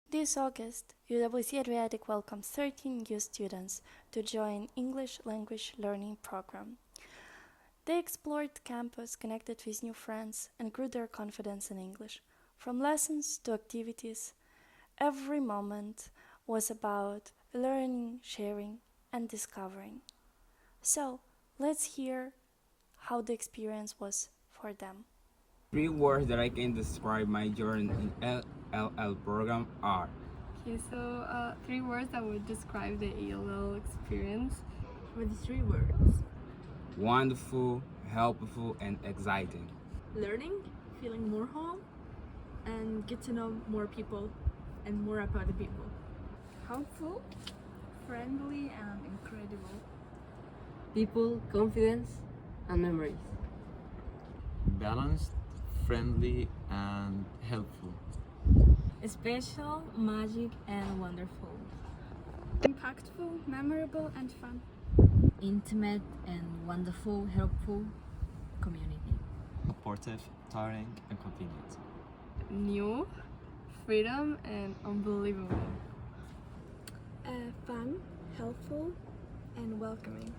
This August, UWC Adriatic welcomes 13 new students to join English language learning program. They explored the campus, connected with new friends, and grew their confidence in English. From lessons to activities, every moment was about learning, sharing, and discovering. So, let's hear how the experience was for them. Three words that I can describe my journey in LLL program are Okay, so three words that would describe the ELL experience. With 3 words: wonderful, helpful, and exciting. learning, feeling more home, and get to know more people and more about the people. Helpful, friendly, and incredible. People, confidence, and memories. Balanced, friendly, and helpful. Special, magic, and wonderful. Impactful, memorable, and fun. Intimate and wonderful, helpful community. Supportive, tiring, and convenient. New, freedom, and unbelievable. Fun, helpful, and welcoming.